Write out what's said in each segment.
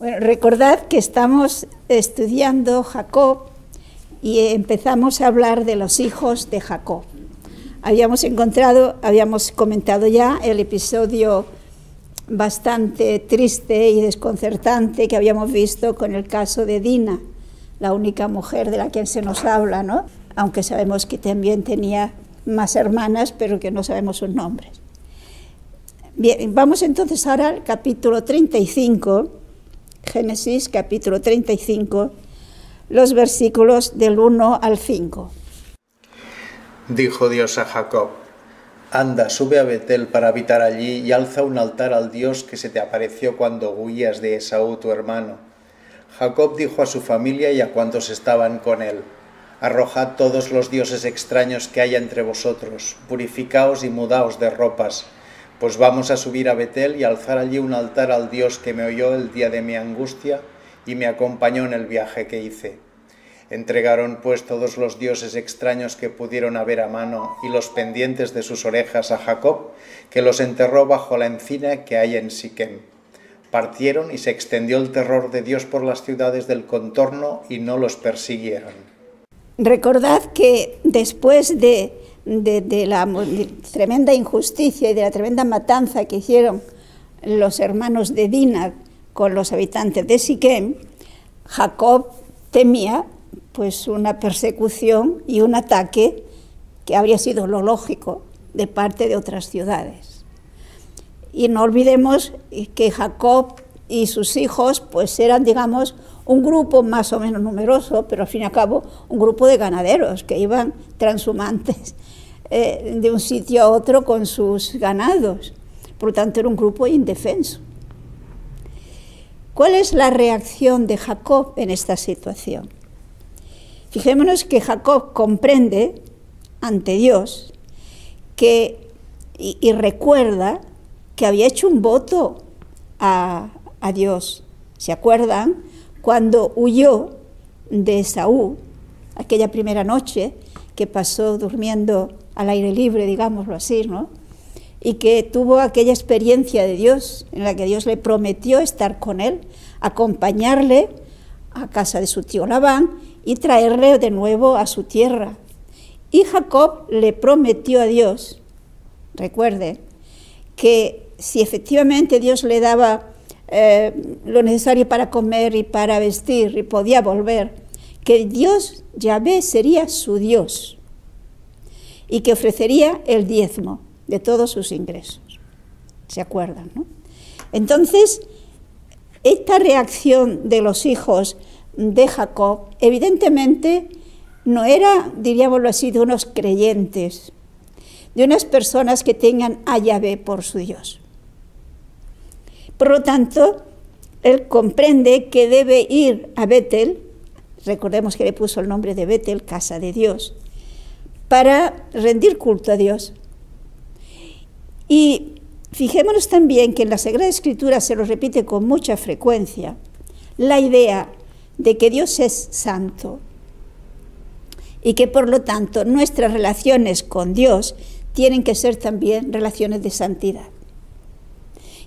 Bueno, recordad que estamos estudiando Jacob y empezamos a hablar de los hijos de Jacob. Habíamos comentado ya el episodio bastante triste y desconcertante que habíamos visto con el caso de Dina, la única mujer de la que se nos habla, ¿no? Aunque sabemos que también tenía más hermanas, pero que no sabemos sus nombres. Bien, vamos entonces ahora al capítulo 35, Génesis capítulo 35, los versículos del 1 al 5. Dijo Dios a Jacob: Anda, sube a Betel para habitar allí y alza un altar al Dios que se te apareció cuando huías de Esaú tu hermano. Jacob dijo a su familia y a cuantos estaban con él: Arrojad todos los dioses extraños que haya entre vosotros, purificaos y mudaos de ropas, pues vamos a subir a Betel y alzar allí un altar al Dios que me oyó el día de mi angustia y me acompañó en el viaje que hice. Entregaron pues todos los dioses extraños que pudieron haber a mano y los pendientes de sus orejas a Jacob, que los enterró bajo la encina que hay en Siquem. Partieron y se extendió el terror de Dios por las ciudades del contorno y no los persiguieron. Recordad que después de la tremenda injusticia y de la tremenda matanza que hicieron los hermanos de Dina con los habitantes de Siquem, Jacob temía pues una persecución y un ataque que habría sido lo lógico de parte de otras ciudades. Y no olvidemos que Jacob y sus hijos pues eran, digamos, un grupo más o menos numeroso, pero al fin y al cabo un grupo de ganaderos que iban transhumantes de un sitio a otro con sus ganados. Por lo tanto, era un grupo indefenso. ¿Cuál es la reacción de Jacob en esta situación? Fijémonos que Jacob comprende ante Dios y recuerda que había hecho un voto a Dios. ¿Se acuerdan? Cuando huyó de Esaú, aquella primera noche que pasó durmiendo al aire libre, digámoslo así, ¿no? Y que tuvo aquella experiencia de Dios en la que Dios le prometió estar con él, acompañarle a casa de su tío Labán y traerle de nuevo a su tierra. Y Jacob le prometió a Dios, recuerde, que si efectivamente Dios le daba lo necesario para comer y para vestir y podía volver, que Dios, Yahvé, sería su Dios y que ofrecería el diezmo de todos sus ingresos. ¿Se acuerdan, no? Entonces, esta reacción de los hijos de Jacob, evidentemente, no era, diríamoslo así, de unos creyentes, de unas personas que tengan a Yahvé por su Dios. Por lo tanto, él comprende que debe ir a Betel, recordemos que le puso el nombre de Betel, casa de Dios, para rendir culto a Dios. Y fijémonos también que en la Sagrada Escritura se lo repite con mucha frecuencia la idea de que Dios es santo y que por lo tanto nuestras relaciones con Dios tienen que ser también relaciones de santidad.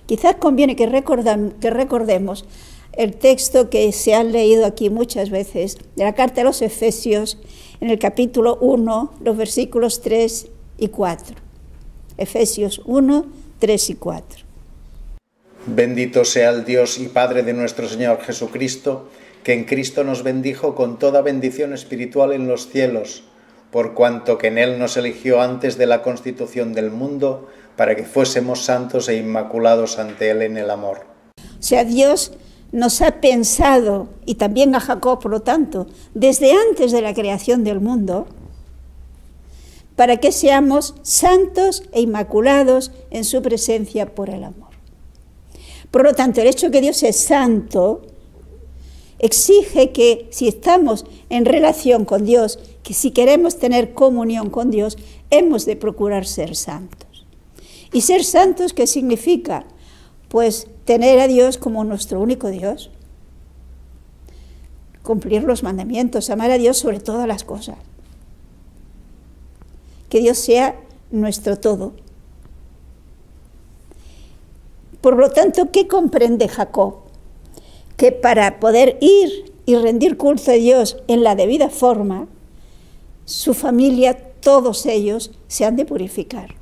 Quizás conviene que recordemos el texto que se ha leído aquí muchas veces de la carta a los Efesios en el capítulo 1, los versículos 3 y 4. Efesios 1, 3 y 4. Bendito sea el Dios y Padre de nuestro Señor Jesucristo, que en Cristo nos bendijo con toda bendición espiritual en los cielos, por cuanto que en Él nos eligió antes de la constitución del mundo, para que fuésemos santos e inmaculados ante Él en el amor. O sea, Dios nos ha pensado, y también a Jacob, por lo tanto, desde antes de la creación del mundo, para que seamos santos e inmaculados en su presencia por el amor. Por lo tanto, el hecho de que Dios es santo exige que si estamos en relación con Dios, que si queremos tener comunión con Dios, hemos de procurar ser santos. ¿Y ser santos qué significa? Pues tener a Dios como nuestro único Dios, cumplir los mandamientos, amar a Dios sobre todas las cosas. Que Dios sea nuestro todo. Por lo tanto, ¿qué comprende Jacob? que para poder ir y rendir culto a Dios en la debida forma, su familia, todos ellos, se han de purificar.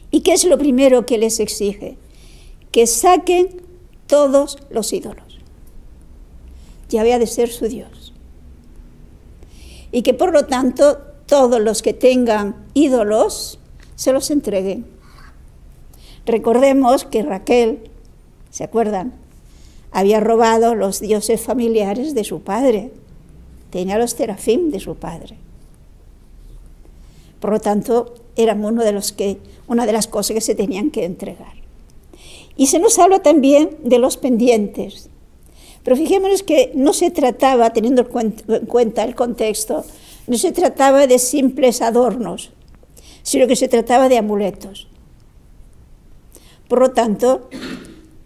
¿Y qué es lo primero que les exige? Que saquen todos los ídolos. Yahvé ha de ser su Dios. Y que por lo tanto todos los que tengan ídolos se los entreguen. Recordemos que Raquel, ¿se acuerdan? Había robado los dioses familiares de su padre. Tenía los terafim de su padre. Por lo tanto, eran una de las cosas que se tenían que entregar. Y se nos habla también de los pendientes. Pero fijémonos que no se trataba, teniendo en cuenta el contexto, no se trataba de simples adornos, sino que se trataba de amuletos. Por lo tanto,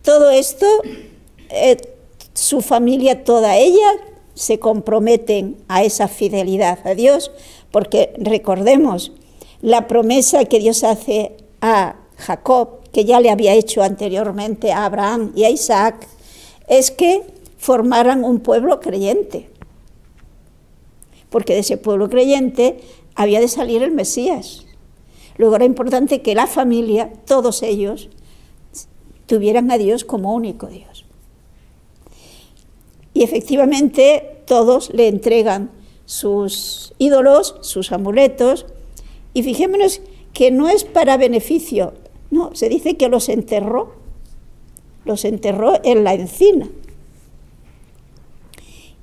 todo esto, su familia, toda ella, se comprometen a esa fidelidad a Dios, porque recordemos la promesa que Dios hace a Jacob, que ya le había hecho anteriormente a Abraham y a Isaac, es que formaran un pueblo creyente, porque de ese pueblo creyente había de salir el Mesías. Luego era importante que la familia, todos ellos, tuvieran a Dios como único Dios. Y efectivamente todos le entregan sus ídolos, sus amuletos, y fijémonos que no es para beneficio, no, se dice que los enterró en la encina.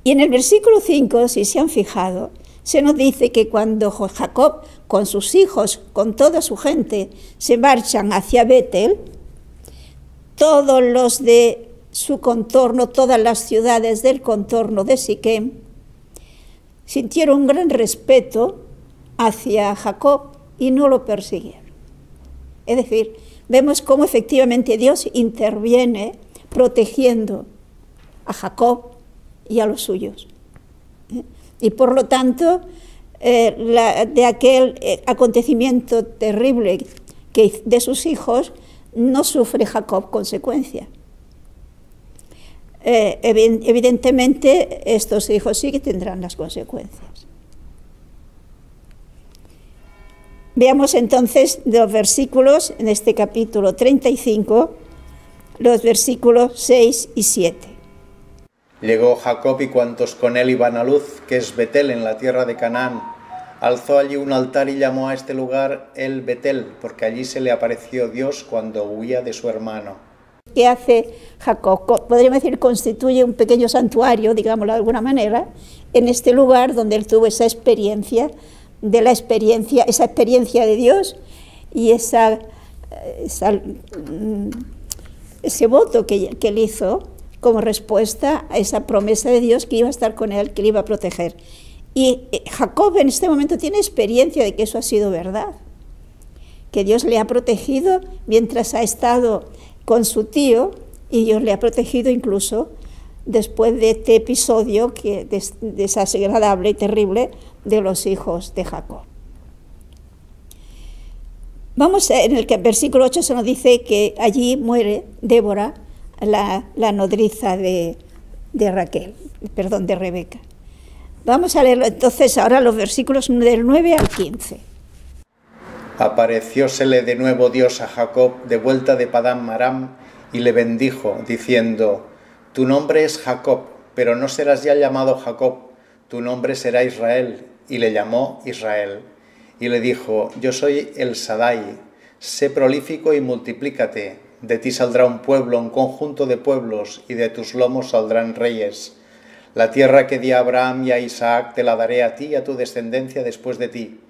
Y en el versículo 5, si se han fijado, se nos dice que cuando Jacob, con sus hijos, con toda su gente, se marchan hacia Betel, todos los de su contorno, todas las ciudades del contorno de Siquem, sintieron un gran respeto hacia Jacob y no lo persiguieron. Es decir, vemos cómo efectivamente Dios interviene protegiendo a Jacob y a los suyos. Y por lo tanto, de aquel acontecimiento terrible que de sus hijos, no sufre Jacob consecuencia. Evidentemente, estos hijos sí que tendrán las consecuencias. Veamos entonces los versículos, en este capítulo 35, los versículos 6 y 7. Llegó Jacob y cuantos con él iban a Luz, que es Betel en la tierra de Canaán. Alzó allí un altar y llamó a este lugar el Betel, porque allí se le apareció Dios cuando huía de su hermano. ¿Qué hace Jacob? Podríamos decir, constituye un pequeño santuario, digámoslo de alguna manera, en este lugar donde él tuvo esa experiencia de Dios y ese voto que él hizo como respuesta a esa promesa de Dios que iba a estar con él, que le iba a proteger. Y Jacob en este momento tiene experiencia de que eso ha sido verdad, que Dios le ha protegido mientras ha estado con su tío, y Dios le ha protegido incluso después de este episodio desagradable y terrible de los hijos de Jacob. En el versículo 8 se nos dice que allí muere Débora, la nodriza de Rebeca. Vamos a leerlo entonces ahora los versículos del 9 al 15. Apareciósele de nuevo Dios a Jacob de vuelta de Padán Aram y le bendijo, diciendo: Tu nombre es Jacob, pero no serás ya llamado Jacob, tu nombre será Israel. Y le llamó Israel. Y le dijo: Yo soy el Sadai, sé prolífico y multiplícate. De ti saldrá un pueblo, un conjunto de pueblos, y de tus lomos saldrán reyes. La tierra que di a Abraham y a Isaac te la daré a ti y a tu descendencia después de ti.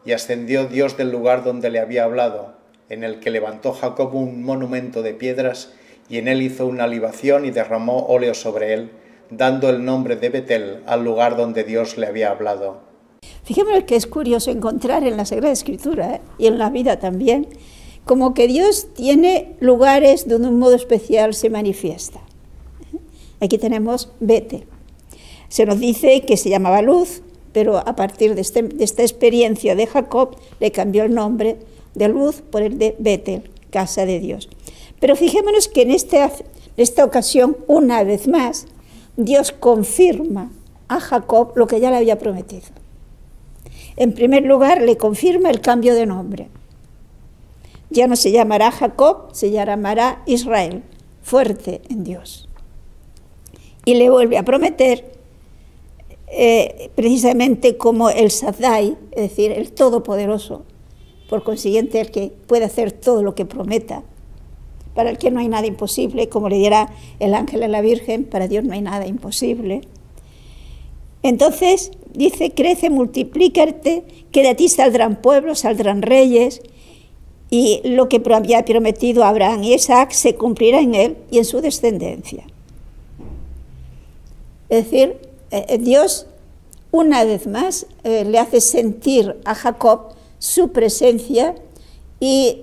Y ascendió Dios del lugar donde le había hablado, en el que levantó Jacob un monumento de piedras, y en él hizo una libación y derramó óleo sobre él, dando el nombre de Betel al lugar donde Dios le había hablado. Fijémonos que es curioso encontrar en la Sagrada Escritura y en la vida también, como que Dios tiene lugares donde un modo especial se manifiesta. Aquí tenemos Betel. Se nos dice que se llamaba Luz, pero a partir de esta experiencia de Jacob le cambió el nombre de Luz por el de Betel, casa de Dios. Pero fijémonos que En esta ocasión, una vez más, Dios confirma a Jacob lo que ya le había prometido. En primer lugar, le confirma el cambio de nombre. Ya no se llamará Jacob, se llamará Israel, fuerte en Dios. Y le vuelve a prometer, precisamente como el Shaddai, es decir, el Todopoderoso, por consiguiente el que puede hacer todo lo que prometa, para el que no hay nada imposible, como le dirá el ángel a la Virgen, para Dios no hay nada imposible. Entonces dice, crece, multiplícate, que de ti saldrán pueblos, saldrán reyes, y lo que había prometido Abraham y Isaac se cumplirá en él y en su descendencia. Es decir, Dios una vez más le hace sentir a Jacob su presencia y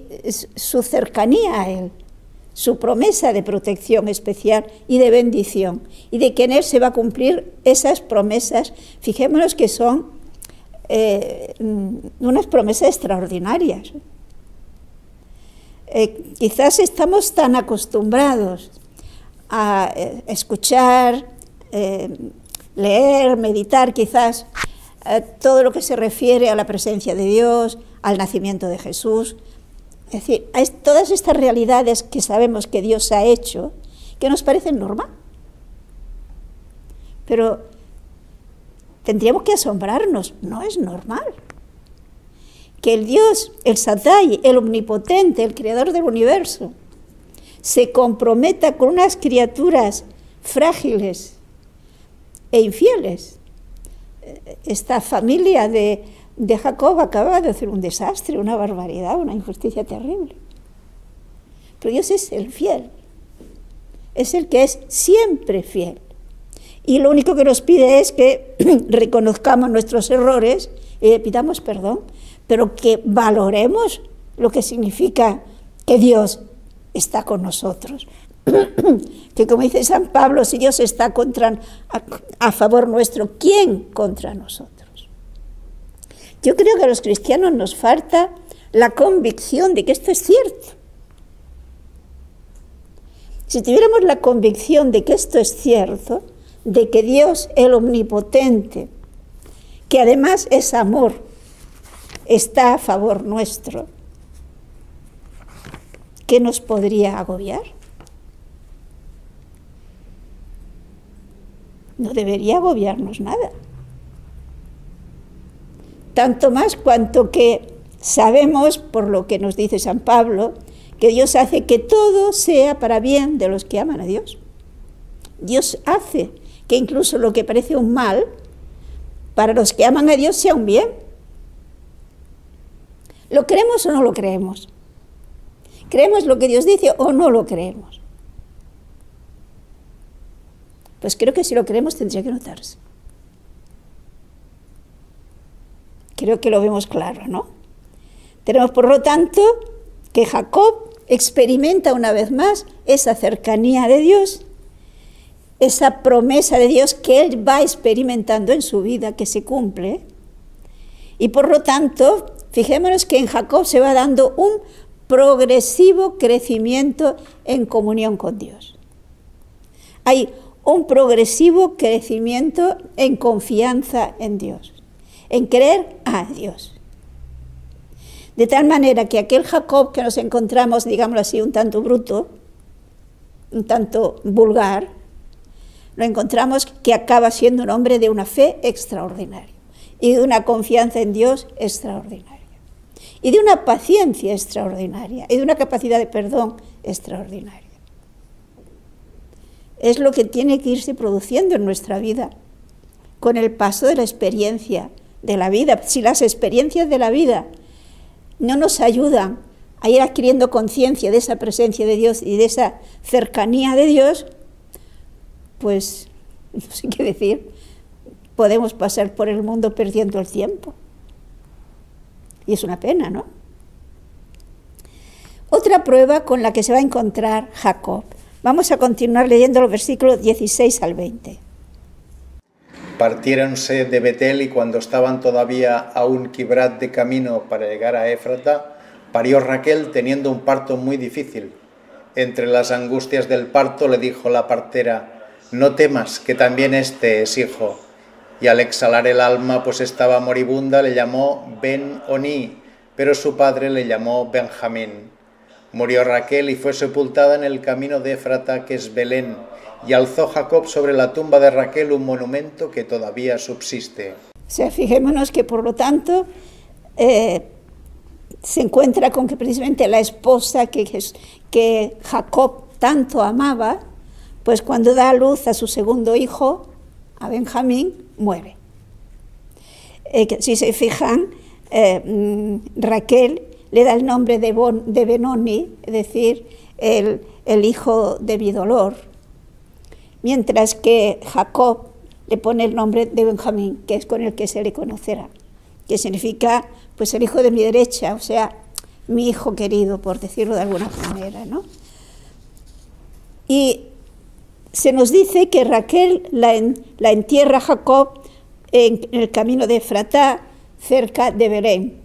su cercanía a él, su promesa de protección especial y de bendición, y de que en él se va a cumplir esas promesas. Fijémonos que son unas promesas extraordinarias. Quizás estamos tan acostumbrados a escuchar, leer, meditar quizás todo lo que se refiere a la presencia de Dios, al nacimiento de Jesús. Es decir, hay todas estas realidades que sabemos que Dios ha hecho, que nos parecen normal. Pero tendríamos que asombrarnos, no es normal. Que el Dios, el Shaddai, el omnipotente, el creador del universo, se comprometa con unas criaturas frágiles e infieles. Esta familia de Jacob acaba de hacer un desastre, una barbaridad, una injusticia terrible. Pero Dios es el fiel, es el que es siempre fiel. Y lo único que nos pide es que reconozcamos nuestros errores y le pidamos perdón, pero que valoremos lo que significa que Dios está con nosotros. Que como dice San Pablo, si Dios está a favor nuestro, ¿quién contra nosotros? Yo creo que a los cristianos nos falta la convicción de que esto es cierto. Si tuviéramos la convicción de que esto es cierto, de que Dios, el omnipotente, que además es amor, está a favor nuestro, ¿qué nos podría agobiar? No debería agobiarnos nada. Tanto más cuanto que sabemos, por lo que nos dice San Pablo, que Dios hace que todo sea para bien de los que aman a Dios. Dios hace que incluso lo que parece un mal, para los que aman a Dios sea un bien. ¿Lo creemos o no lo creemos? ¿Creemos lo que Dios dice o no lo creemos? Pues creo que si lo creemos tendría que notarse. Creo que lo vemos claro, ¿no? Tenemos, por lo tanto, que Jacob experimenta una vez más esa cercanía de Dios, esa promesa de Dios que él va experimentando en su vida, que se cumple. Y por lo tanto, fijémonos que en Jacob se va dando un progresivo crecimiento en comunión con Dios. Hay un progresivo crecimiento en confianza en Dios, en creer a Dios. De tal manera que aquel Jacob que nos encontramos, digámoslo así, un tanto bruto, un tanto vulgar, lo encontramos que acaba siendo un hombre de una fe extraordinaria y de una confianza en Dios extraordinaria y de una paciencia extraordinaria y de una capacidad de perdón extraordinaria. Es lo que tiene que irse produciendo en nuestra vida con el paso de la experiencia de la vida. Si las experiencias de la vida no nos ayudan a ir adquiriendo conciencia de esa presencia de Dios y de esa cercanía de Dios, pues, no sé qué decir, podemos pasar por el mundo perdiendo el tiempo. Y es una pena, ¿no? Otra prueba con la que se va a encontrar Jacob. Vamos a continuar leyendo los versículos 16 al 20. Partiéronse de Betel y cuando estaban todavía a un quibrat de camino para llegar a Éfrata, parió Raquel teniendo un parto muy difícil Entre las angustias del parto le dijo la partera: no temas, que también este es hijo. Y al exhalar el alma, pues estaba moribunda, le llamó Ben-Oni, pero su padre le llamó Benjamín. Murió Raquel y fue sepultada en el camino de Éfrata, que es Belén, y alzó Jacob sobre la tumba de Raquel un monumento que todavía subsiste. O sea, fijémonos que por lo tanto se encuentra con que precisamente la esposa que Jacob tanto amaba, pues cuando da a luz a su segundo hijo, a Benjamín, muere. Si se fijan, Raquel le da el nombre de Benoni, es decir, el hijo de mi dolor, mientras que Jacob le pone el nombre de Benjamín, que es con el que se le conocerá, que significa pues el hijo de mi derecha, o sea, mi hijo querido, por decirlo de alguna manera, ¿no? Y se nos dice que Raquel la entierra Jacob en el camino de Efratá, cerca de Belén.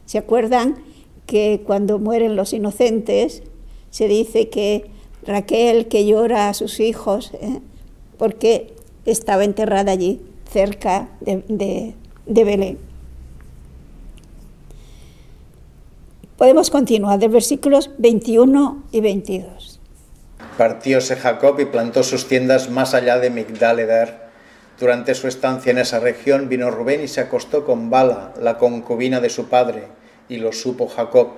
¿Se acuerdan que cuando mueren los inocentes se dice que Raquel, que llora a sus hijos, porque estaba enterrada allí, cerca de Belén? Podemos continuar de versículos 21 y 22. Partióse Jacob y plantó sus tiendas más allá de Migdal-Eder. Durante su estancia en esa región vino Rubén y se acostó con Bala, la concubina de su padre, y lo supo Jacob.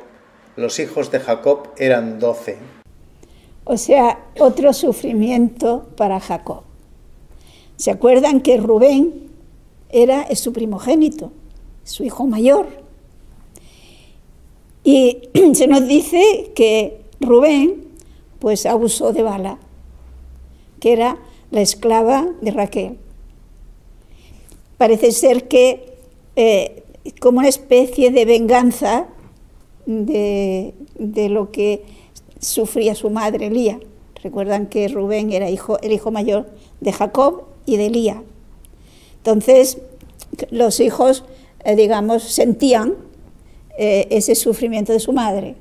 Los hijos de Jacob eran 12. O sea, otro sufrimiento para Jacob. ¿Se acuerdan que Rubén es su primogénito, su hijo mayor? Y se nos dice que Rubén pues abusó de Bala, que era la esclava de Raquel. Parece ser que como una especie de venganza de lo que sufría su madre Lía. Recuerdan que Rubén era el hijo mayor de Jacob y de Lía. Entonces los hijos, sentían ese sufrimiento de su madre.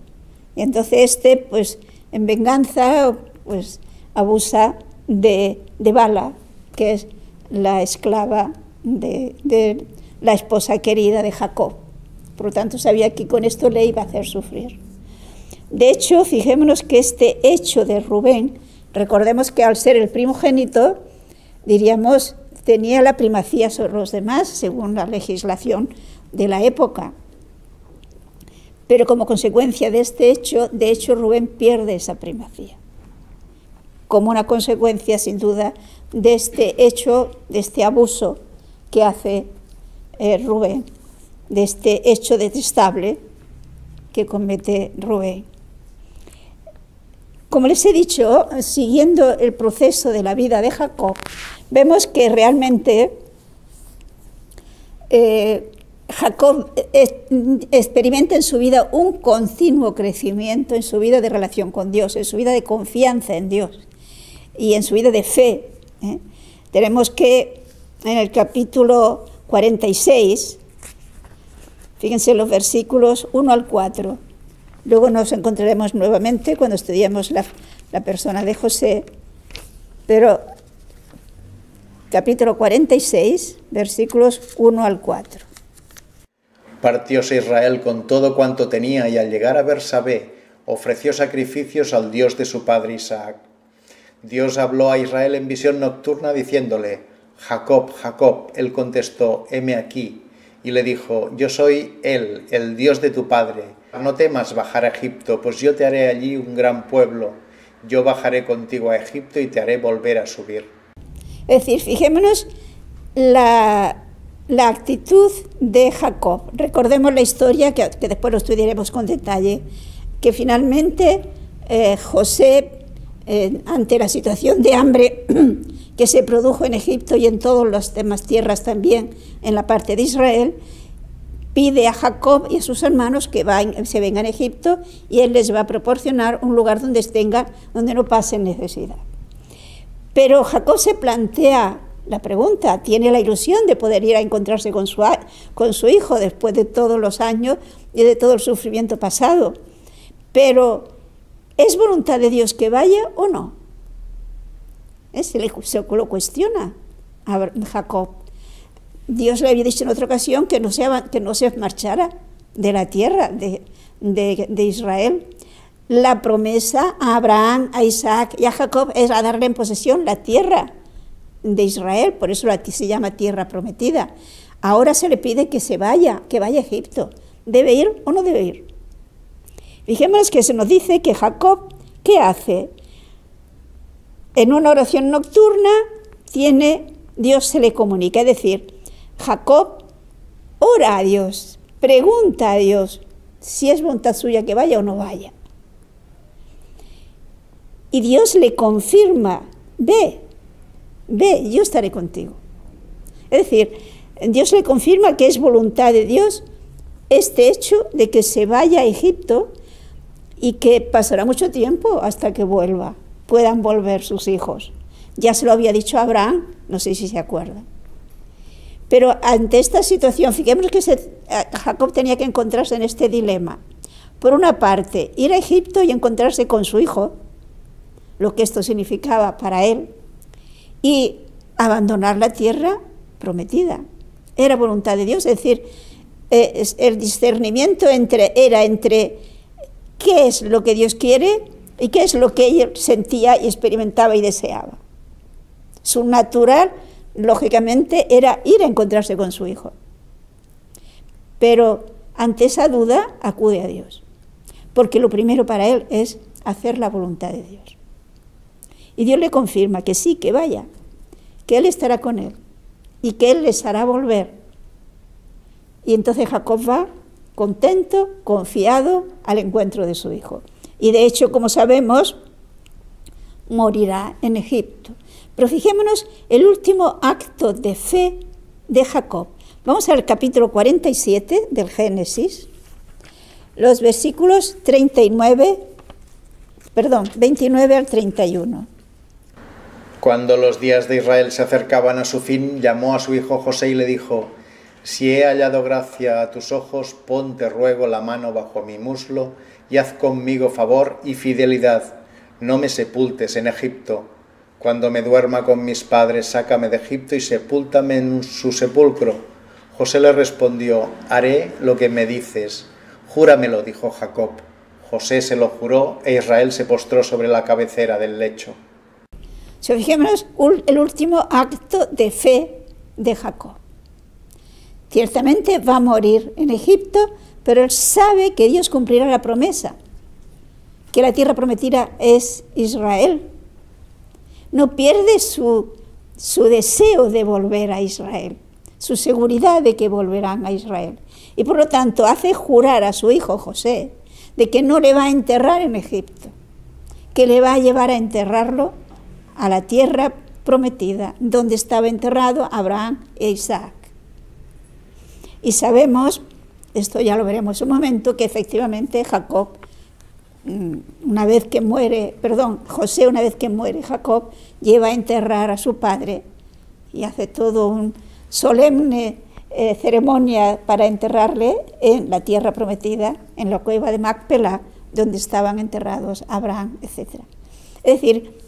Y entonces pues en venganza, pues abusa de Bala, que es la esclava de la esposa querida de Jacob. Por lo tanto, sabía que con esto le iba a hacer sufrir. De hecho, fijémonos que este hecho de Rubén, recordemos que al ser el primogénito, diríamos, tenía la primacía sobre los demás, según la legislación de la época. Pero como consecuencia de este hecho, de hecho, Rubén pierde esa primacía. Como una consecuencia, sin duda, de este hecho, de este abuso que hace Rubén, de este hecho detestable que comete Rubén. Como les he dicho, siguiendo el proceso de la vida de Jacob, vemos que realmente Jacob experimenta en su vida un continuo crecimiento, en su vida de relación con Dios, en su vida de confianza en Dios y en su vida de fe. Tenemos que en el capítulo 46, fíjense los versículos 1 al 4, luego nos encontraremos nuevamente cuando estudiemos la persona de José, pero capítulo 46, versículos 1 al 4. Partióse Israel con todo cuanto tenía y al llegar a Bersabé ofreció sacrificios al Dios de su padre Isaac. Dios habló a Israel en visión nocturna diciéndole: Jacob, Jacob. Él contestó: heme aquí. Y le dijo: yo soy él, el Dios de tu padre. No temas bajar a Egipto, pues yo te haré allí un gran pueblo. Yo bajaré contigo a Egipto y te haré volver a subir. Es decir, fijémonos la actitud de Jacob. Recordemos la historia, que después lo estudiaremos con detalle, que finalmente José, ante la situación de hambre que se produjo en Egipto y en todas las demás tierras también, en la parte de Israel, pide a Jacob y a sus hermanos que se vengan a Egipto y él les va a proporcionar un lugar donde no pasen necesidad. Pero Jacob se plantea la pregunta, tiene la ilusión de poder ir a encontrarse con su hijo después de todos los años y de todo el sufrimiento pasado, pero ¿Es voluntad de Dios que vaya o no? Se lo cuestiona a Jacob. Dios le había dicho en otra ocasión que no se marchara de la tierra de Israel. La promesa a Abraham, a Isaac y a Jacob es a darle en posesión la tierra de Israel, por eso se llama tierra prometida. Ahora se le pide que vaya a Egipto. ¿Debe ir o no debe ir? Fijémonos que se nos dice que Jacob, ¿qué hace? En una oración nocturna Dios se le comunica, es decir, Jacob ora a Dios, pregunta a Dios si es voluntad suya que vaya o no vaya. Y Dios le confirma, ve, yo estaré contigo. Es decir, Dios le confirma que es voluntad de Dios este hecho de que se vaya a Egipto y que pasará mucho tiempo hasta que puedan volver sus hijos. Ya se lo había dicho a Abraham, no sé si se acuerda. Pero ante esta situación, fijémonos que Jacob tenía que encontrarse en este dilema. Por una parte, ir a Egipto y encontrarse con su hijo, lo que esto significaba para él, y abandonar la tierra prometida. Era voluntad de Dios, es decir, el discernimiento era entre qué es lo que Dios quiere y qué es lo que él sentía y experimentaba y deseaba. Su natural, lógicamente, era ir a encontrarse con su hijo. Pero ante esa duda acude a Dios, porque lo primero para él es hacer la voluntad de Dios. Y Dios le confirma que sí, que vaya, que Él estará con él y que Él les hará volver. Y entonces Jacob va contento, confiado al encuentro de su hijo. Y de hecho, como sabemos, morirá en Egipto. Pero fijémonos el último acto de fe de Jacob. Vamos al capítulo 47 del Génesis, los versículos 29 al 31. Cuando los días de Israel se acercaban a su fin, llamó a su hijo José y le dijo: si he hallado gracia a tus ojos, pon, te ruego, la mano bajo mi muslo y haz conmigo favor y fidelidad. No me sepultes en Egipto. Cuando me duerma con mis padres, sácame de Egipto y sepúltame en su sepulcro. José le respondió: haré lo que me dices. Júramelo, dijo Jacob. José se lo juró e Israel se postró sobre la cabecera del lecho. Fijémonos el último acto de fe de Jacob. Ciertamente va a morir en Egipto, pero él sabe que Dios cumplirá la promesa, que la tierra prometida es Israel. No pierde su deseo de volver a Israel, su seguridad de que volverán a Israel. Y por lo tanto hace jurar a su hijo José de que no le va a enterrar en Egipto, que le va a llevar a enterrarlo a la tierra prometida, donde estaba enterrado Abraham e Isaac. Y sabemos, esto ya lo veremos un momento, que efectivamente José, una vez que muere Jacob, lleva a enterrar a su padre y hace todo un solemne ceremonia para enterrarle en la tierra prometida, en la cueva de Macpelá, donde estaban enterrados Abraham, etc. Es decir,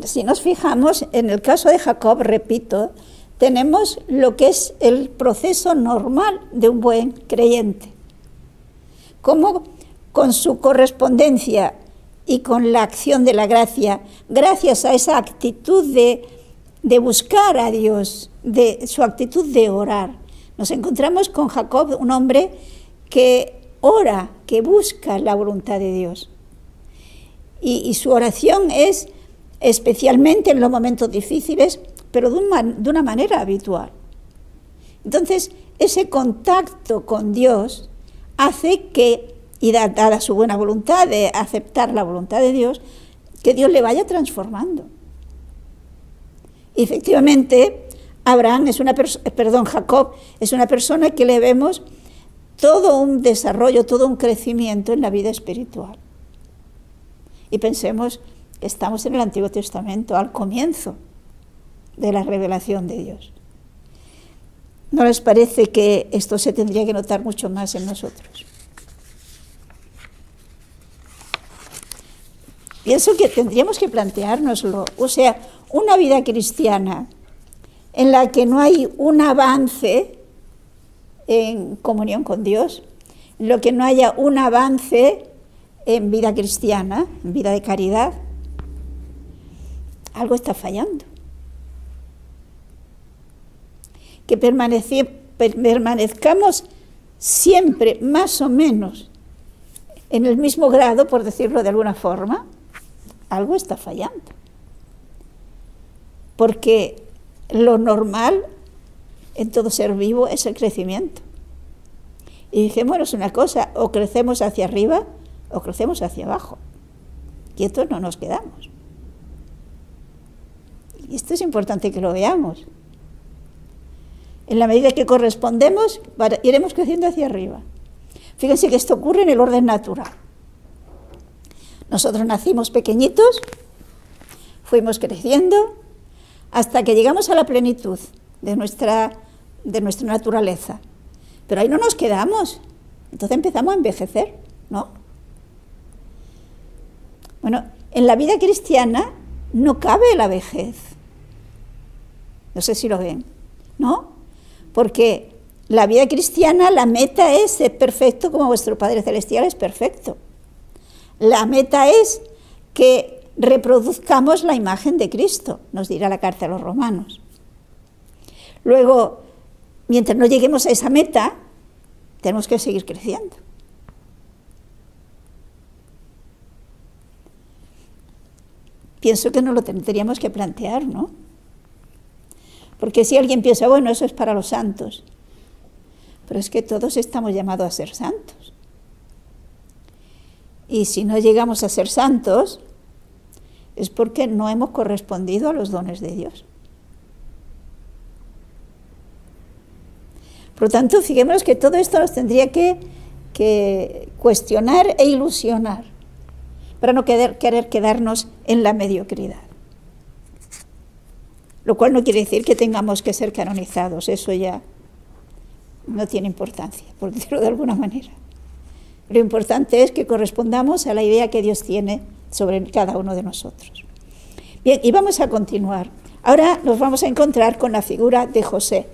si nos fijamos, en el caso de Jacob, repito, tenemos lo que es el proceso normal de un buen creyente. Cómo con su correspondencia y con la acción de la gracia, gracias a esa actitud de buscar a Dios, de su actitud de orar, nos encontramos con Jacob, un hombre que ora, que busca la voluntad de Dios. Y su oración es especialmente en los momentos difíciles, pero de una manera habitual. Entonces, ese contacto con Dios hace que, y dada su buena voluntad de aceptar la voluntad de Dios, que Dios le vaya transformando. Y efectivamente, Jacob es una persona que le vemos todo un desarrollo, todo un crecimiento en la vida espiritual. Y pensemos que estamos en el Antiguo Testamento, al comienzo de la revelación de Dios. ¿No les parece que esto se tendría que notar mucho más en nosotros? pienso que tendríamos que planteárnoslo. O sea, una vida cristiana en la que no hay un avance en comunión con Dios, en lo que no haya un avance en vida cristiana, en vida de caridad, algo está fallando. Que permanezcamos siempre más o menos en el mismo grado, por decirlo de alguna forma, algo está fallando. Porque lo normal en todo ser vivo es el crecimiento. Y dijémonos una cosa, o crecemos hacia arriba o crecemos hacia abajo. Quietos no nos quedamos. Y esto es importante que lo veamos. En la medida que correspondemos, iremos creciendo hacia arriba. Fíjense que esto ocurre en el orden natural. Nosotros nacimos pequeñitos, fuimos creciendo, hasta que llegamos a la plenitud de nuestra naturaleza. Pero ahí no nos quedamos. Entonces empezamos a envejecer, ¿no? Bueno, en la vida cristiana no cabe la vejez. No sé si lo ven, ¿no? Porque la vida cristiana, la meta es ser perfecto como vuestro Padre Celestial es perfecto. La meta es que reproduzcamos la imagen de Cristo, nos dirá la carta a los romanos. Luego, mientras no lleguemos a esa meta, tenemos que seguir creciendo. Pienso que nos lo tendríamos que plantear, ¿no? Porque si alguien piensa, bueno, eso es para los santos, pero es que todos estamos llamados a ser santos. Y si no llegamos a ser santos, es porque no hemos correspondido a los dones de Dios. Por lo tanto, fijémonos que todo esto nos tendría que cuestionar e ilusionar para no querer quedarnos en la mediocridad. Lo cual no quiere decir que tengamos que ser canonizados, eso ya no tiene importancia, por decirlo de alguna manera. Lo importante es que correspondamos a la idea que Dios tiene sobre cada uno de nosotros. Bien, y vamos a continuar. Ahora nos vamos a encontrar con la figura de José.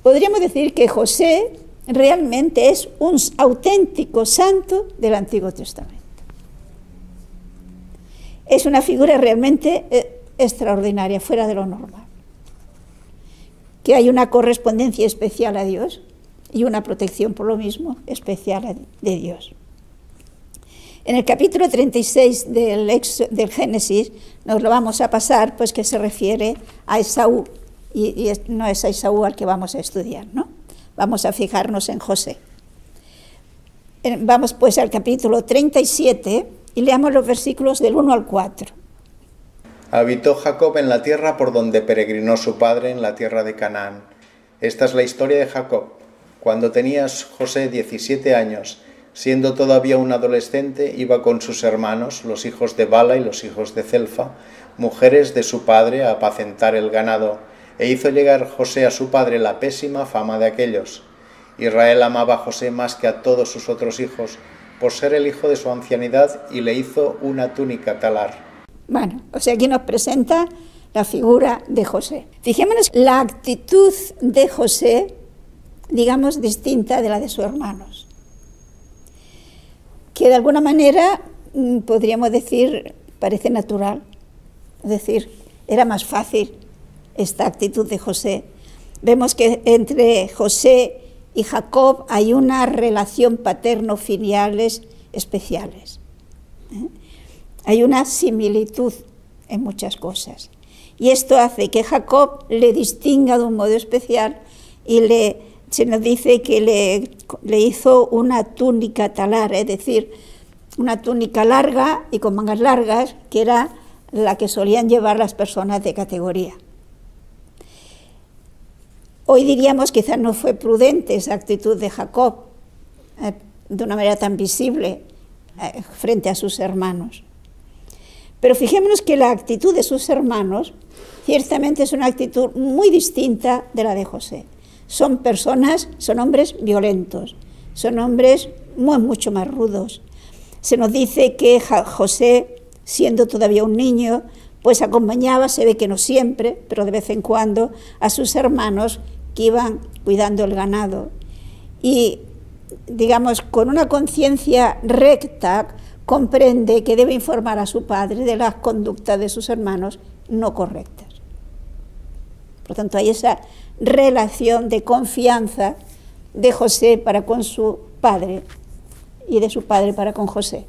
Podríamos decir que José realmente es un auténtico santo del Antiguo Testamento. Es una figura realmente extraordinaria, fuera de lo normal. Que hay una correspondencia especial a Dios y una protección por lo mismo especial de Dios. En el capítulo 36 del Génesis nos lo vamos a pasar, pues que se refiere a Esaú, y no es a Esaú al que vamos a estudiar, ¿no? Vamos a fijarnos en José. Vamos pues al capítulo 37 y leamos los versículos del 1 al 4. Habitó Jacob en la tierra por donde peregrinó su padre, en la tierra de Canaán. Esta es la historia de Jacob. Cuando tenía José 17 años, siendo todavía un adolescente, iba con sus hermanos, los hijos de Bala y los hijos de Celfa, mujeres de su padre, a apacentar el ganado, e hizo llegar José a su padre la pésima fama de aquellos. Israel amaba a José más que a todos sus otros hijos, por ser el hijo de su ancianidad, y le hizo una túnica talar. Bueno, o sea, aquí nos presenta la figura de José. Fijémonos la actitud de José, digamos, distinta de la de sus hermanos, que de alguna manera podríamos decir parece natural, es decir, era más fácil esta actitud de José. Vemos que entre José y Jacob hay una relación paterno-filiales especiales. Hay una similitud en muchas cosas. Y esto hace que Jacob le distinga de un modo especial y se nos dice que le hizo una túnica talar, es decir, una túnica larga y con mangas largas, que era la que solían llevar las personas de categoría. Hoy diríamos quizás no fue prudente esa actitud de Jacob de una manera tan visible frente a sus hermanos. Pero fijémonos que la actitud de sus hermanos ciertamente es una actitud muy distinta de la de José. Son hombres violentos, son hombres mucho más rudos. Se nos dice que José, siendo todavía un niño, pues acompañaba, se ve que no siempre, pero de vez en cuando, a sus hermanos que iban cuidando el ganado. Y, digamos, con una conciencia recta, comprende que debe informar a su padre de las conductas de sus hermanos no correctas. Por tanto, hay esa relación de confianza de José para con su padre y de su padre para con José.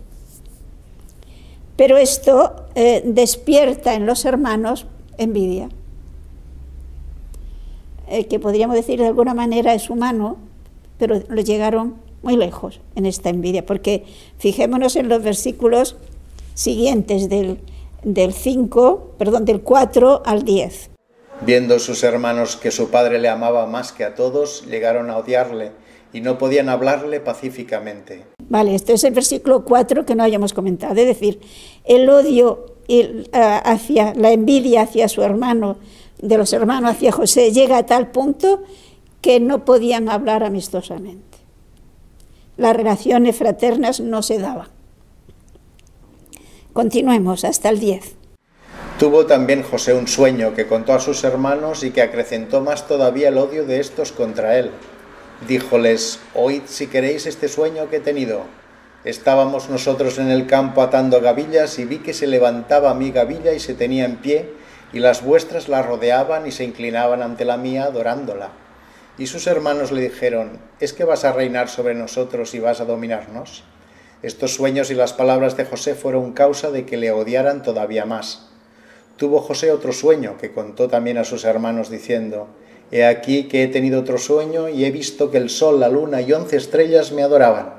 Pero esto despierta en los hermanos envidia, que podríamos decir de alguna manera es humano, pero lo llegaron muy lejos en esta envidia, porque fijémonos en los versículos siguientes del 4 al 10. Viendo sus hermanos que su padre le amaba más que a todos, llegaron a odiarle y no podían hablarle pacíficamente. Vale, este es el versículo 4 que no hayamos comentado, es decir, el odio hacia la envidia hacia su hermano, de los hermanos hacia José, llega a tal punto que no podían hablar amistosamente. Las relaciones fraternas no se daban. Continuemos hasta el 10. Tuvo también José un sueño que contó a sus hermanos y que acrecentó más todavía el odio de estos contra él. Díjoles: oíd si queréis este sueño que he tenido. Estábamos nosotros en el campo atando gavillas y vi que se levantaba mi gavilla y se tenía en pie, y las vuestras la rodeaban y se inclinaban ante la mía adorándola. Y sus hermanos le dijeron: ¿es que vas a reinar sobre nosotros y vas a dominarnos? Estos sueños y las palabras de José fueron causa de que le odiaran todavía más. Tuvo José otro sueño que contó también a sus hermanos diciendo: he aquí que he tenido otro sueño y he visto que el sol, la luna y 11 estrellas me adoraban.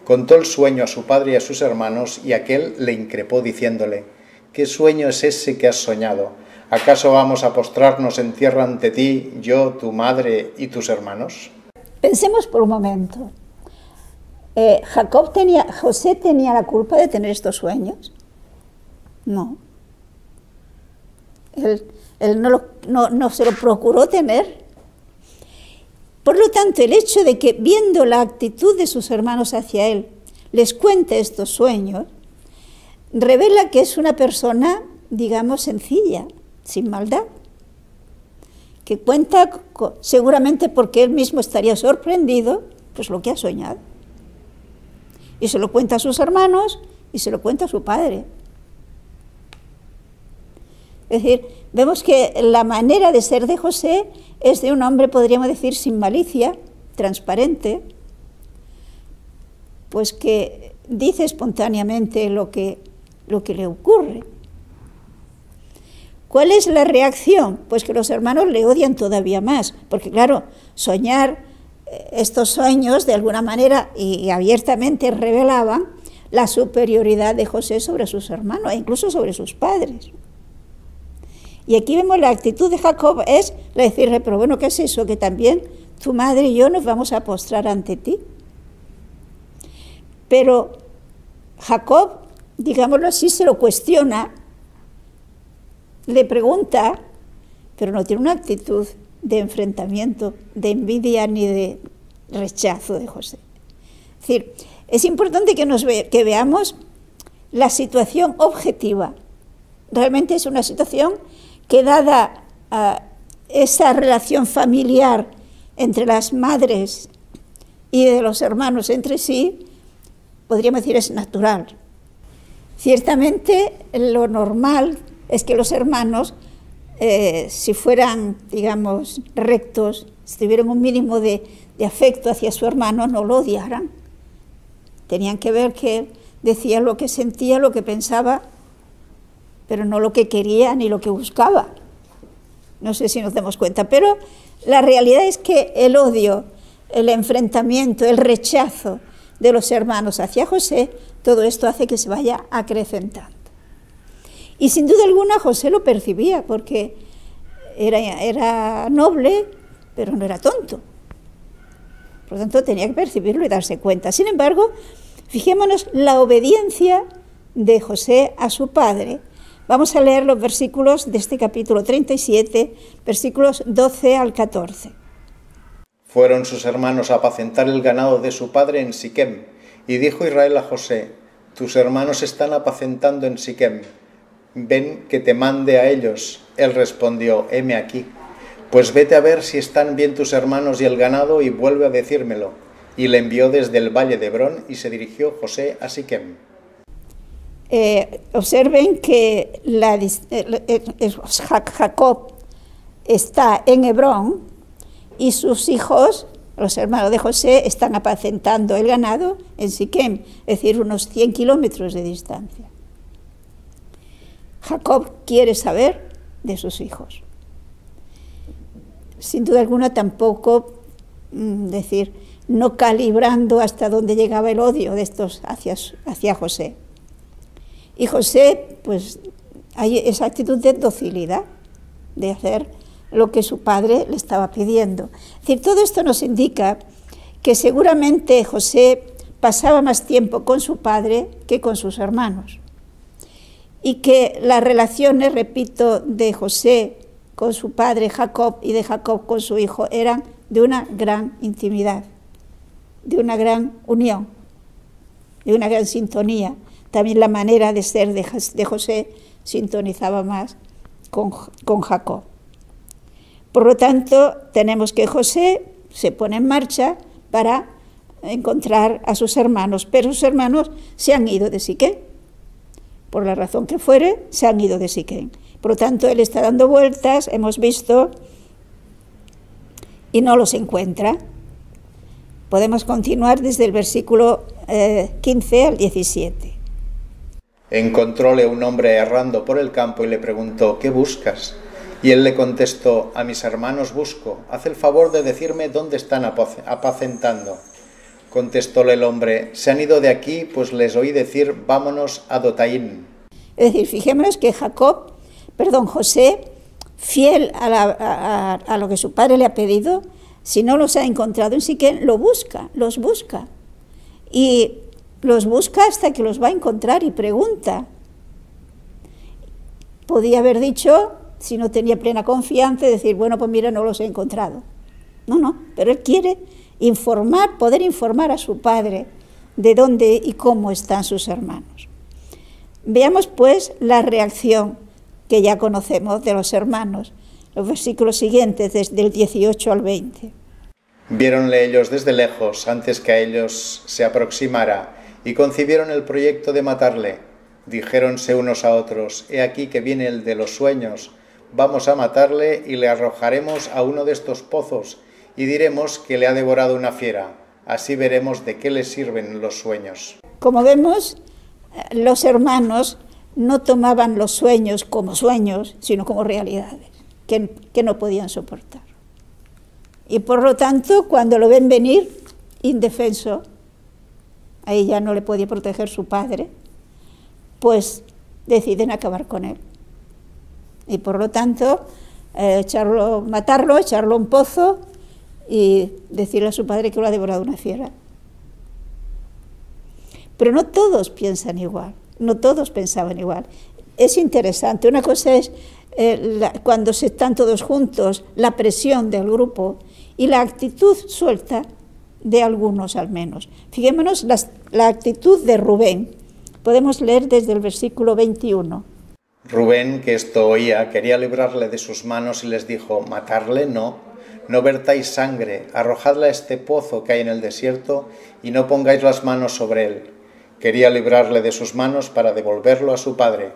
Contó el sueño a su padre y a sus hermanos, y aquél le increpó diciéndole: ¿qué sueño es ese que has soñado? ¿Acaso vamos a postrarnos en tierra ante ti, yo, tu madre y tus hermanos? Pensemos por un momento. ¿José tenía la culpa de tener estos sueños? No. Él no se lo procuró tener. Por lo tanto, el hecho de que, viendo la actitud de sus hermanos hacia él, les cuente estos sueños, revela que es una persona, digamos, sencilla, sin maldad, que cuenta, seguramente porque él mismo estaría sorprendido, pues lo que ha soñado. Y se lo cuenta a sus hermanos y se lo cuenta a su padre. Es decir, vemos que la manera de ser de José es de un hombre, podríamos decir, sin malicia, transparente, pues que dice espontáneamente lo que le ocurre. ¿Cuál es la reacción? Pues que los hermanos le odian todavía más, porque claro, soñar estos sueños de alguna manera y abiertamente revelaban la superioridad de José sobre sus hermanos e incluso sobre sus padres. Y aquí vemos la actitud de Jacob, es decirle: pero bueno, ¿qué es eso? Que también tu madre y yo nos vamos a postrar ante ti. Pero Jacob, digámoslo así, se lo cuestiona, le pregunta, pero no tiene una actitud de enfrentamiento, de envidia ni de rechazo de José. Es decir, es importante que veamos la situación objetiva. Realmente es una situación que, dada esa relación familiar entre las madres y de los hermanos entre sí, podríamos decir es natural. Ciertamente lo normal es que los hermanos, si fueran, digamos, rectos, si tuvieran un mínimo de afecto hacia su hermano, no lo odiaran. Tenían que ver que él decía lo que sentía, lo que pensaba, pero no lo que quería ni lo que buscaba. No sé si nos damos cuenta, pero la realidad es que el odio, el enfrentamiento, el rechazo de los hermanos hacia José, todo esto hace que se vaya acrecentando. Y sin duda alguna José lo percibía, porque era noble, pero no era tonto. Por lo tanto, tenía que percibirlo y darse cuenta. Sin embargo, fijémonos la obediencia de José a su padre. Vamos a leer los versículos de este capítulo 37, versículos 12 al 14. Fueron sus hermanos a apacentar el ganado de su padre en Siquem, y dijo Israel a José: tus hermanos están apacentando en Siquem, ven que te mande a ellos. Él respondió, heme aquí. Pues vete a ver si están bien tus hermanos y el ganado y vuelve a decírmelo. Y le envió desde el valle de Hebrón y se dirigió José a Siquem. Observen que Jacob está en Hebrón y sus hijos, los hermanos de José, están apacentando el ganado en Siquem, es decir, unos 100 kilómetros de distancia. Jacob quiere saber de sus hijos. Sin duda alguna tampoco, no calibrando hasta dónde llegaba el odio de estos hacia José. Y José, pues, hay esa actitud de docilidad, de hacer lo que su padre le estaba pidiendo. Es decir, todo esto nos indica que seguramente José pasaba más tiempo con su padre que con sus hermanos. Y que las relaciones, repito, de José con su padre Jacob y de Jacob con su hijo eran de una gran intimidad, de una gran unión, de una gran sintonía. También la manera de ser de José sintonizaba más con Jacob. Por lo tanto, tenemos que José se pone en marcha para encontrar a sus hermanos, pero sus hermanos se han ido de Siquem. Por la razón que fuere, se han ido de Siquem. Por lo tanto, él está dando vueltas, hemos visto, y no los encuentra. Podemos continuar desde el versículo 15 al 17. Encontróle un hombre errando por el campo y le preguntó, ¿qué buscas? Y él le contestó, a mis hermanos busco, haz el favor de decirme dónde están apacentando. Contestóle el hombre, se han ido de aquí, pues les oí decir, vámonos a Dotaín. Es decir, fijémonos que José, fiel a lo que su padre le ha pedido, si no los ha encontrado en Siquem, los busca. Y los busca hasta que los va a encontrar y pregunta. Podía haber dicho, si no tenía plena confianza, decir, bueno, pues mira, no los he encontrado. No, pero él quiere poder informar a su padre de dónde y cómo están sus hermanos. Veamos pues la reacción que ya conocemos de los hermanos, los versículos siguientes, desde el 18 al 20. Viéronle ellos desde lejos, antes que a ellos se aproximara, y concibieron el proyecto de matarle. Dijéronse unos a otros, he aquí que viene el de los sueños, vamos a matarle y le arrojaremos a uno de estos pozos, y diremos que le ha devorado una fiera, así veremos de qué le sirven los sueños. Como vemos, los hermanos no tomaban los sueños como sueños, sino como realidades, que no podían soportar. Y por lo tanto, cuando lo ven venir, indefenso, a ella no le podía proteger su padre, pues deciden acabar con él. Y por lo tanto, matarlo, echarlo a un pozo y decirle a su padre que lo ha devorado una fiera. Pero no todos piensan igual, no todos pensaban igual. Es interesante, una cosa es cuando se están todos juntos, la presión del grupo y la actitud suelta de algunos al menos. Fijémonos la actitud de Rubén. Podemos leer desde el versículo 21. Rubén, que esto oía, quería librarle de sus manos y les dijo, matarle no vertáis sangre, arrojadla a este pozo que hay en el desierto y no pongáis las manos sobre él. Quería librarle de sus manos para devolverlo a su padre.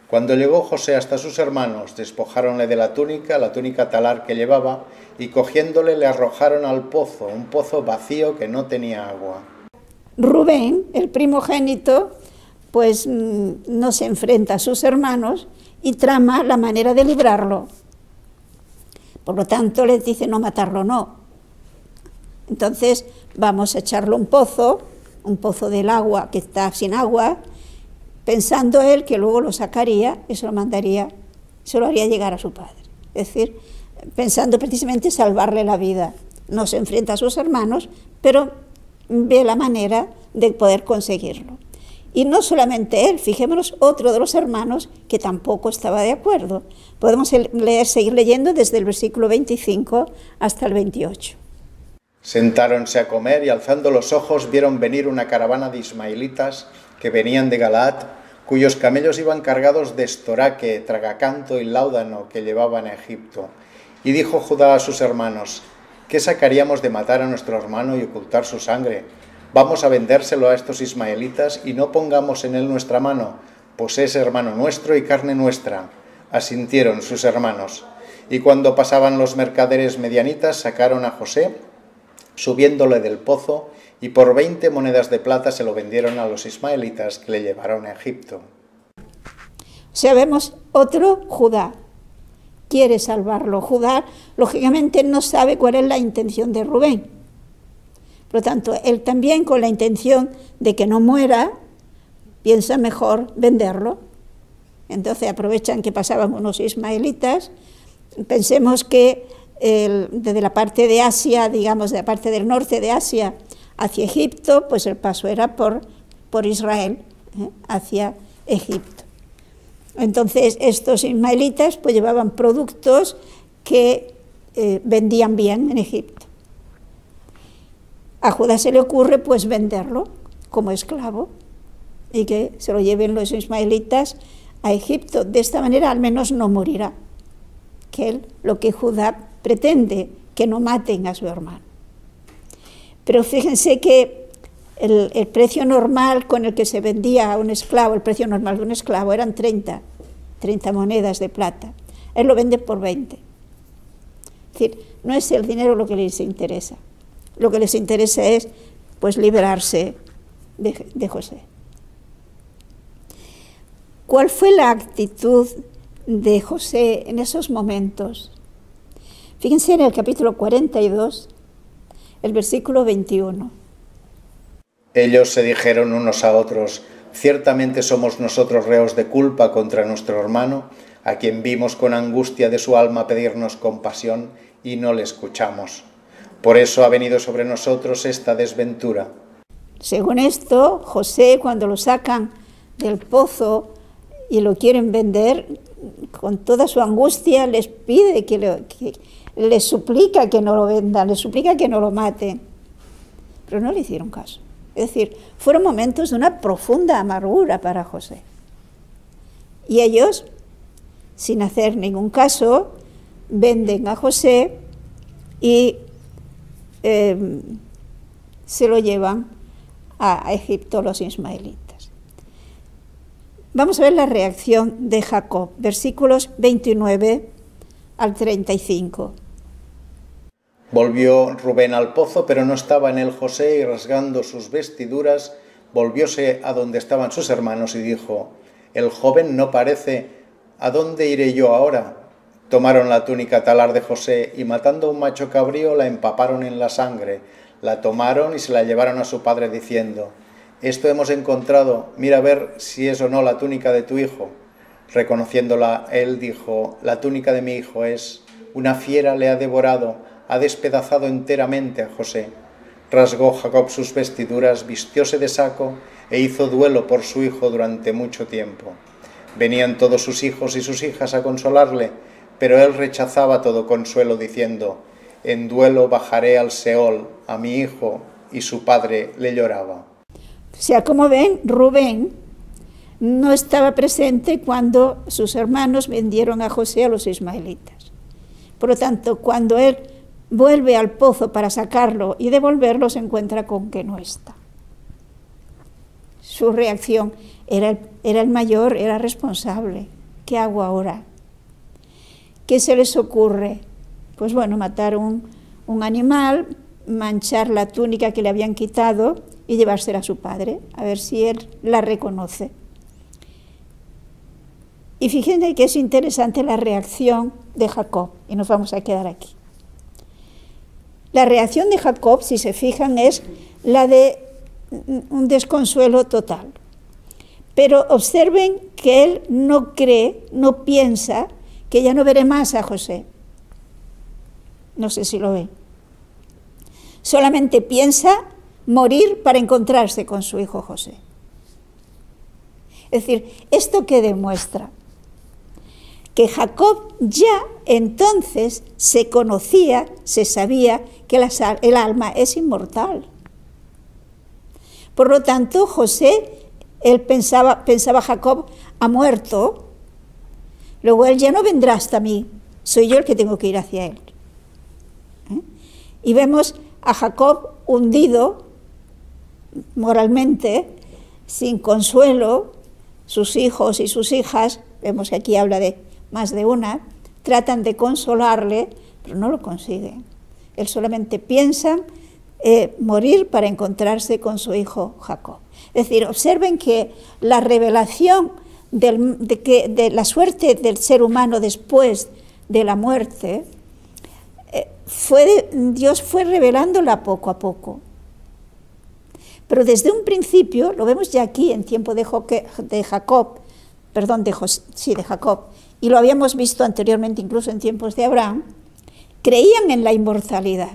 Cuando llegó José hasta sus hermanos, despojáronle de la túnica talar que llevaba, y cogiéndole le arrojaron al pozo, un pozo vacío que no tenía agua. Rubén, el primogénito, pues no se enfrenta a sus hermanos y trama la manera de librarlo. Por lo tanto, les dice no matarlo, no. Entonces vamos a echarlo a un pozo del agua que está sin agua, pensando él que luego lo sacaría y se lo haría llegar a su padre. Es decir, pensando precisamente salvarle la vida. No se enfrenta a sus hermanos, pero ve la manera de poder conseguirlo. Y no solamente él, fijémonos, otro de los hermanos que tampoco estaba de acuerdo. Podemos seguir leyendo desde el versículo 25 hasta el 28. Sentáronse a comer y alzando los ojos vieron venir una caravana de ismaelitas que venían de Galaad, cuyos camellos iban cargados de estoraque, tragacanto y láudano que llevaban a Egipto. Y dijo Judá a sus hermanos: ¿qué sacaríamos de matar a nuestro hermano y ocultar su sangre? Vamos a vendérselo a estos ismaelitas y no pongamos en él nuestra mano, pues es hermano nuestro y carne nuestra. Asintieron sus hermanos. Y cuando pasaban los mercaderes medianitas, sacaron a José, subiéndole del pozo, y por 20 monedas de plata se lo vendieron a los ismaelitas que le llevaron a Egipto. O sea, vemos otro Judá. Quiere salvarlo. Judá, lógicamente, no sabe cuál es la intención de Rubén. Por lo tanto, él también, con la intención de que no muera, piensa mejor venderlo. Entonces aprovechan que pasaban unos ismaelitas. Pensemos que desde la parte de Asia, digamos, de la parte del norte de Asia hacia Egipto, pues el paso era por Israel, hacia Egipto. Entonces estos ismaelitas pues llevaban productos que vendían bien en Egipto. A Judá se le ocurre pues venderlo como esclavo y que se lo lleven los ismaelitas a Egipto. De esta manera al menos no morirá, que lo que Judá pretende, que no maten a su hermano. Pero fíjense que el precio normal con el que se vendía a un esclavo, el precio normal de un esclavo eran 30 monedas de plata. Él lo vende por 20. Es decir, no es el dinero lo que les interesa. Lo que les interesa es pues liberarse de José. ¿Cuál fue la actitud de José en esos momentos? Fíjense en el capítulo 42, el versículo 21. Ellos se dijeron unos a otros: ciertamente somos nosotros reos de culpa contra nuestro hermano, a quien vimos con angustia de su alma pedirnos compasión y no le escuchamos. Por eso ha venido sobre nosotros esta desventura. Según esto, José, cuando lo sacan del pozo y lo quieren vender, con toda su angustia les pide les suplica que no lo vendan, les suplica que no lo maten. Pero no le hicieron caso. Es decir, fueron momentos de una profunda amargura para José. Y ellos, sin hacer ningún caso, venden a José y se lo llevan a Egipto los ismaelitas. Vamos a ver la reacción de Jacob, versículos 29 al 35. Volvió Rubén al pozo, pero no estaba en él José, y rasgando sus vestiduras, volvióse a donde estaban sus hermanos y dijo: el joven no parece, ¿a dónde iré yo ahora? Tomaron la túnica talar de José y matando un macho cabrío la empaparon en la sangre, la tomaron y se la llevaron a su padre diciendo: esto hemos encontrado, mira a ver si es o no la túnica de tu hijo. Reconociéndola, él dijo: la túnica de mi hijo es. Una fiera le ha devorado, ha despedazado enteramente a José. Rasgó Jacob sus vestiduras, vistióse de saco e hizo duelo por su hijo durante mucho tiempo. Venían todos sus hijos y sus hijas a consolarle, pero él rechazaba todo consuelo diciendo: en duelo bajaré al Seol a mi hijo, y su padre le lloraba. O sea, como ven, Rubén no estaba presente cuando sus hermanos vendieron a José a los ismaelitas. Por lo tanto, cuando él vuelve al pozo para sacarlo y devolverlo, se encuentra con que no está. Su reacción era el mayor, era responsable. ¿Qué hago ahora? ¿Qué se les ocurre? Pues bueno, matar un animal, manchar la túnica que le habían quitado y llevársela a su padre, a ver si él la reconoce. Y fíjense que es interesante la reacción de Jacob, y nos vamos a quedar aquí. La reacción de Jacob, si se fijan, es la de un desconsuelo total. Pero observen que él no cree, no piensa que ya no veré más a José. No sé si lo ven. Solamente piensa morir para encontrarse con su hijo José. Es decir, ¿esto qué demuestra? Que Jacob ya entonces se conocía, se sabía que el alma es inmortal. Por lo tanto, José él pensaba Jacob, ha muerto, luego él ya no vendrá hasta mí, soy yo el que tengo que ir hacia él. Y vemos a Jacob hundido moralmente, sin consuelo. Sus hijos y sus hijas, vemos que aquí habla de más de una, tratan de consolarle, pero no lo consiguen. Él solamente piensa morir para encontrarse con su hijo Jacob. Es decir, observen que la revelación de la suerte del ser humano después de la muerte, Dios fue revelándola poco a poco. Pero desde un principio, lo vemos ya aquí en tiempo de Jacob, y lo habíamos visto anteriormente incluso en tiempos de Abraham, creían en la inmortalidad.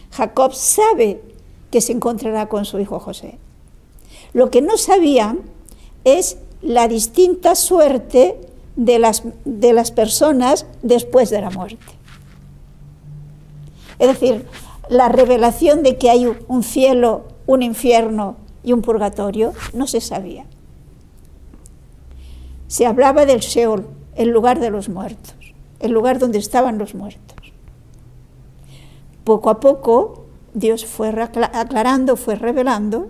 Jacob sabe que se encontrará con su hijo José. Lo que no sabían es la distinta suerte de las personas después de la muerte. Es decir, la revelación de que hay un cielo, un infierno y un purgatorio no se sabía. Se hablaba del Sheol, el lugar de los muertos, el lugar donde estaban los muertos. Poco a poco Dios fue aclarando, fue revelando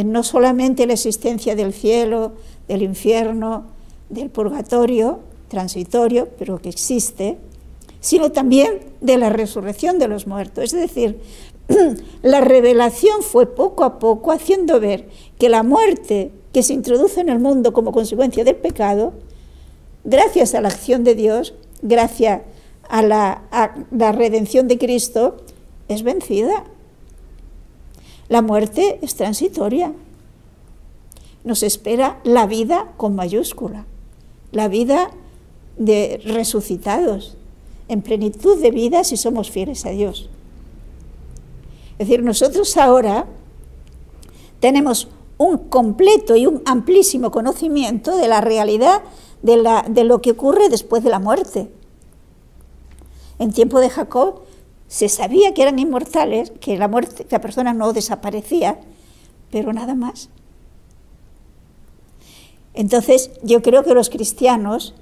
no solamente la existencia del cielo, del infierno, del purgatorio transitorio, pero que existe, sino también de la resurrección de los muertos. Es decir, la revelación fue poco a poco haciendo ver que la muerte que se introduce en el mundo como consecuencia del pecado, gracias a la acción de Dios, gracias a la redención de Cristo, es vencida. La muerte es transitoria. Nos espera la vida con mayúscula, la vida de resucitados, en plenitud de vida si somos fieles a Dios. Es decir, nosotros ahora tenemos un completo y un amplísimo conocimiento de la realidad de lo que ocurre después de la muerte. En tiempo de Jacob se sabía que eran inmortales, que la persona no desaparecía, pero nada más. Entonces, yo creo que los cristianos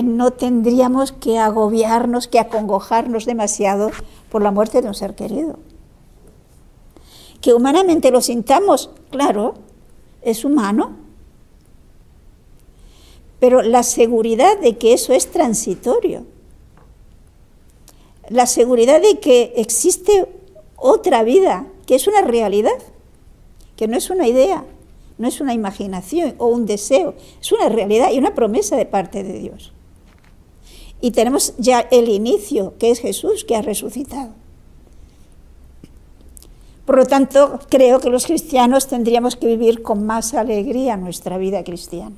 no tendríamos que agobiarnos, que acongojarnos demasiado por la muerte de un ser querido. Que humanamente lo sintamos, claro, es humano, pero la seguridad de que eso es transitorio, la seguridad de que existe otra vida, que es una realidad, que no es una idea, no es una imaginación o un deseo, es una realidad y una promesa de parte de Dios. Y tenemos ya el inicio, que es Jesús, que ha resucitado. Por lo tanto, creo que los cristianos tendríamos que vivir con más alegría nuestra vida cristiana,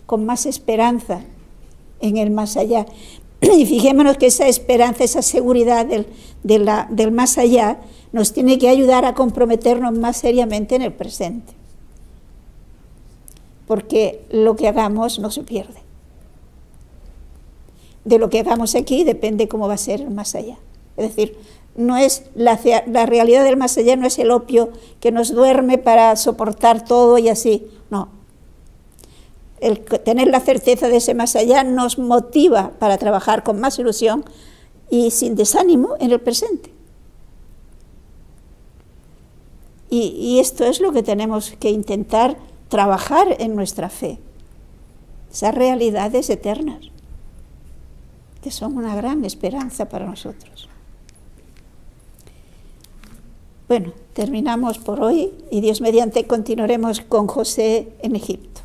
con más esperanza en el más allá. Y fijémonos que esa esperanza, esa seguridad del más allá, nos tiene que ayudar a comprometernos más seriamente en el presente. Porque lo que hagamos no se pierde. De lo que hagamos aquí depende cómo va a ser el más allá. Es decir, no es la realidad del más allá no es el opio que nos duerme para soportar todo y así, no. El tener la certeza de ese más allá nos motiva para trabajar con más ilusión y sin desánimo en el presente. Y esto es lo que tenemos que intentar trabajar en nuestra fe, esas realidades eternas, que son una gran esperanza para nosotros. Bueno, terminamos por hoy y Dios mediante continuaremos con José en Egipto.